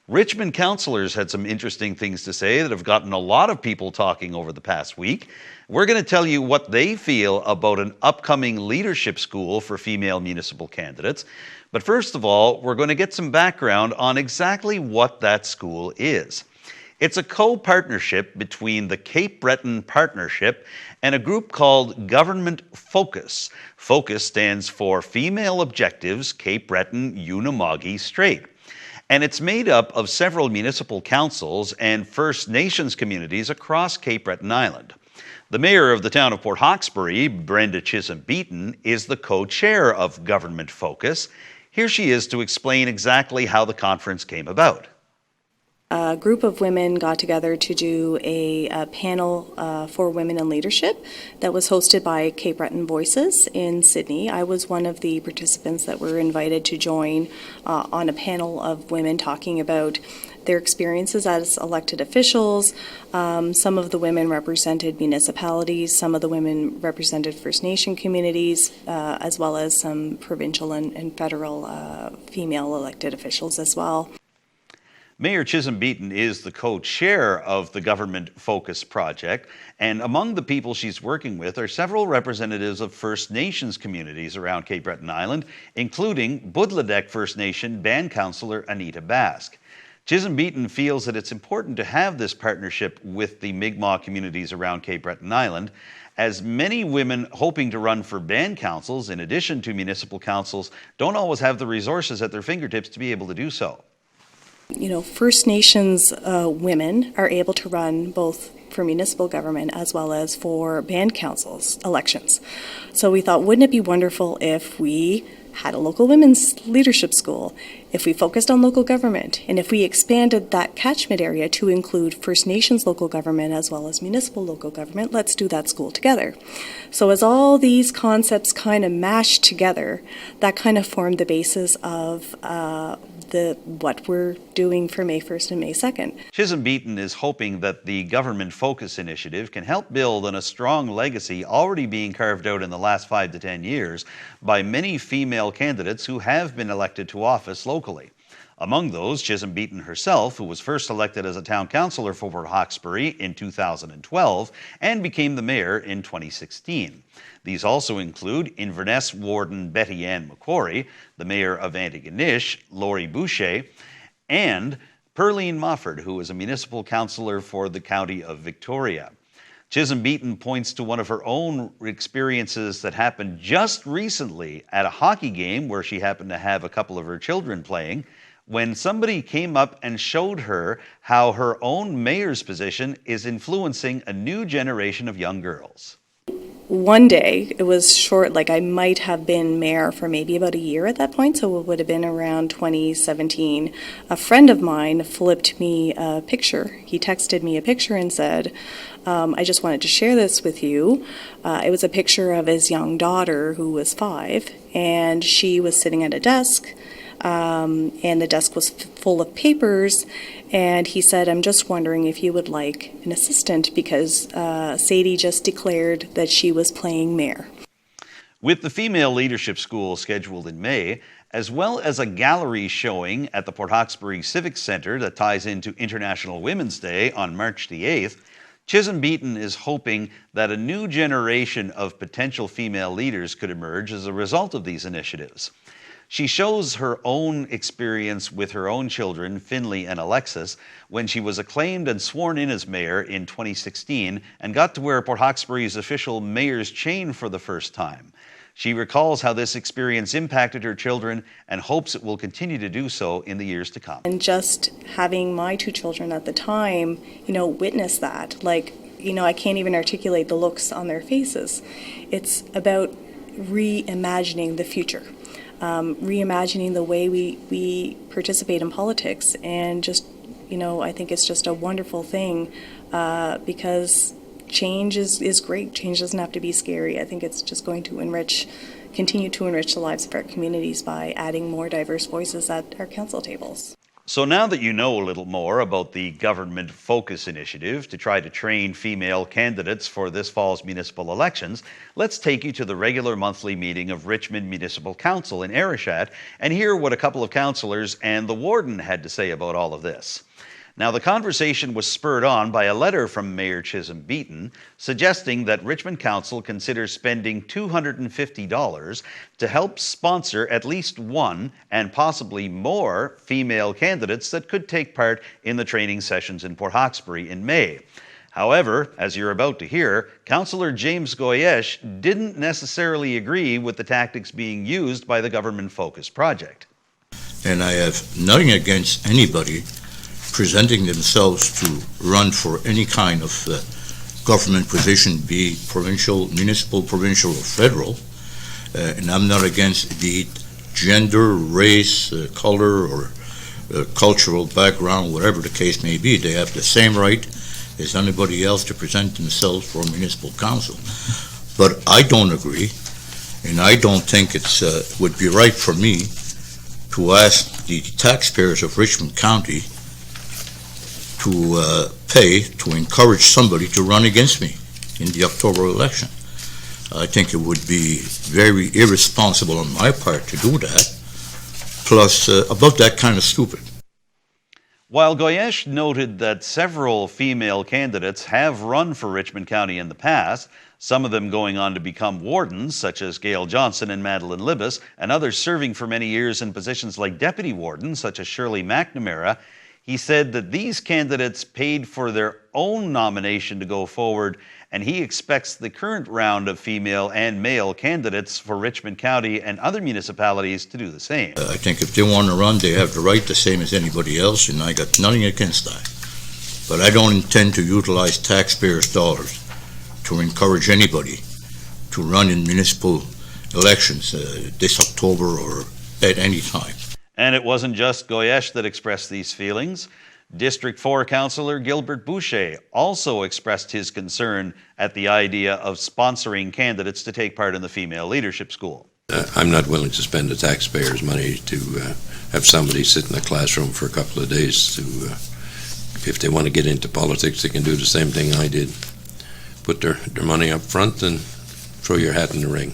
Richmond councilors had some interesting things to say that have gotten a lot of people talking over the past week. We're going to tell you what they feel about an upcoming leadership school for female municipal candidates. But first of all, we're going to get some background on exactly what that school is. It's a co-partnership between the Cape Breton Partnership and a group called Government Focus. Focus stands for Female Objectives Cape Breton Unama'ki Strait. And it's made up of several municipal councils and First Nations communities across Cape Breton Island. The mayor of the town of Port Hawkesbury, Brenda Chisholm-Beaton, is the co-chair of Government Focus. Here she is to explain exactly how the conference came about. A group of women got together to do a panel for women in leadership that was hosted by Cape Breton Voices in Sydney. I was one of the participants that were invited to join on a panel of women talking about their experiences as elected officials. Some of the women represented municipalities, some of the women represented First Nation communities, as well as some provincial and federal female elected officials as well. Mayor Chisholm-Beaton is the co-chair of the Government Focus project, and among the people she's working with are several representatives of First Nations communities around Cape Breton Island, including Budladek First Nation band councillor Anita Basque. Chisholm-Beaton feels that it's important to have this partnership with the Mi'kmaq communities around Cape Breton Island, as many women hoping to run for band councils, in addition to municipal councils, don't always have the resources at their fingertips to be able to do so. You know, First Nations women are able to run both for municipal government as well as for band councils elections. So we thought, wouldn't it be wonderful if we had a local women's leadership school, if we focused on local government, and if we expanded that catchment area to include First Nations local government as well as municipal local government, let's do that school together. So as all these concepts kind of mashed together, that kind of formed the basis of what we're doing for May 1st and May 2nd. Chisholm-Beaton is hoping that the Government Focus initiative can help build on a strong legacy already being carved out in the last 5 to 10 years by many female candidates who have been elected to office locally. Among those, Chisholm-Beaton herself, who was first elected as a town councillor for Port Hawkesbury in 2012 and became the mayor in 2016. These also include Inverness Warden Betty Ann McQuarrie, the mayor of Antigonish, Laurie Boucher, and Perline Mofford, who is a municipal councillor for the county of Victoria. Chisholm-Beaton points to one of her own experiences that happened just recently at a hockey game where she happened to have a couple of her children playing, when somebody came up and showed her how her own mayor's position is influencing a new generation of young girls. One day, it was short, like I might have been mayor for maybe about a year at that point, so it would have been around 2017. A friend of mine flipped me a picture. He texted me a picture and said, I just wanted to share this with you. It was a picture of his young daughter who was 5, and she was sitting at a desk, and the desk was full of papers, and he said, I'm just wondering if you would like an assistant because Sadie just declared that she was playing mayor. With the Female Leadership School scheduled in May, as well as a gallery showing at the Port Hawkesbury Civic Centre that ties into International Women's Day on March the 8th, Chisholm-Beaton is hoping that a new generation of potential female leaders could emerge as a result of these initiatives. She shows her own experience with her own children, Finley and Alexis, when she was acclaimed and sworn in as mayor in 2016 and got to wear Port Hawkesbury's official mayor's chain for the first time. She recalls how this experience impacted her children and hopes it will continue to do so in the years to come. And just having my 2 children at the time, witness that, I can't even articulate the looks on their faces. It's about reimagining the future. Reimagining the way we participate in politics, and just, I think it's just a wonderful thing because change is great. Change doesn't have to be scary. I think it's just going to continue to enrich the lives of our communities by adding more diverse voices at our council tables. So now that you know a little more about the Government Focus Initiative to try to train female candidates for this fall's municipal elections, let's take you to the regular monthly meeting of Richmond Municipal Council in Arishat and hear what a couple of councillors and the warden had to say about all of this. Now, the conversation was spurred on by a letter from Mayor Chisholm Beaton suggesting that Richmond Council consider spending $250 to help sponsor at least one and possibly more female candidates that could take part in the training sessions in Port Hawkesbury in May. However, as you're about to hear, Councillor James Goyesh didn't necessarily agree with the tactics being used by the Government Focus project. And I have nothing against anybody presenting themselves to run for any kind of government position, be it provincial, municipal, provincial, or federal. And I'm not against be it gender, race, color, or cultural background, whatever the case may be. They have the same right as anybody else to present themselves for a municipal council. But I don't agree, and I don't think it's would be right for me to ask the taxpayers of Richmond County to pay to encourage somebody to run against me in the October election. I think it would be very irresponsible on my part to do that, plus about that kind of stupid. While Goyesh noted that several female candidates have run for Richmond County in the past, some of them going on to become wardens, such as Gail Johnson and Madeline Libas, and others serving for many years in positions like deputy wardens, such as Shirley McNamara, he said that these candidates paid for their own nomination to go forward, and he expects the current round of female and male candidates for Richmond County and other municipalities to do the same. I think if they want to run, they have the right the same as anybody else, and I got nothing against that. But I don't intend to utilize taxpayers' dollars to encourage anybody to run in municipal elections this October or at any time. And it wasn't just Goyesh that expressed these feelings. District 4 Councillor Gilbert Boucher also expressed his concern at the idea of sponsoring candidates to take part in the Female Leadership School. I'm not willing to spend the taxpayers' money to have somebody sit in a classroom for a couple of days to, if they want to get into politics, they can do the same thing I did. Put their money up front and throw your hat in the ring.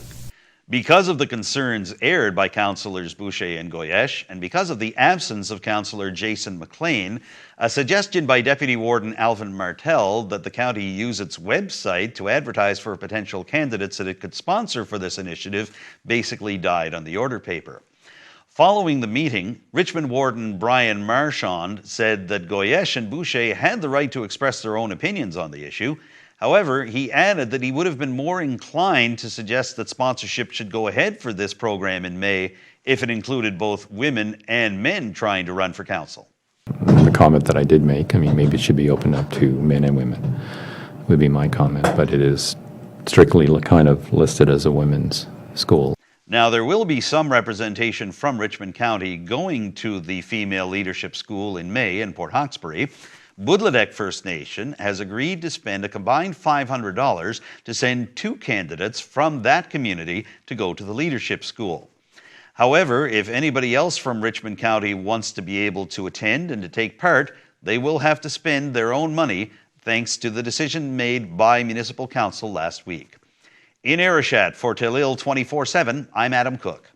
Because of the concerns aired by Councillors Boucher and Goyesh, and because of the absence of Councillor Jason McLean, a suggestion by Deputy Warden Alvin Martel that the county use its website to advertise for potential candidates that it could sponsor for this initiative basically died on the order paper. Following the meeting, Richmond Warden Brian Marchand said that Goyesh and Boucher had the right to express their own opinions on the issue. However, he added that he would have been more inclined to suggest that sponsorship should go ahead for this program in May if it included both women and men trying to run for council. The comment that I did make, I mean, maybe it should be opened up to men and women, would be my comment, but it is strictly kind of listed as a women's school. Now, there will be some representation from Richmond County going to the Female Leadership School in May in Port Hawkesbury. Budladek First Nation has agreed to spend a combined $500 to send 2 candidates from that community to go to the leadership school. However, if anybody else from Richmond County wants to be able to attend and to take part, they will have to spend their own money, thanks to the decision made by Municipal Council last week. In Arishat, for Telile 24/7, I'm Adam Cooke.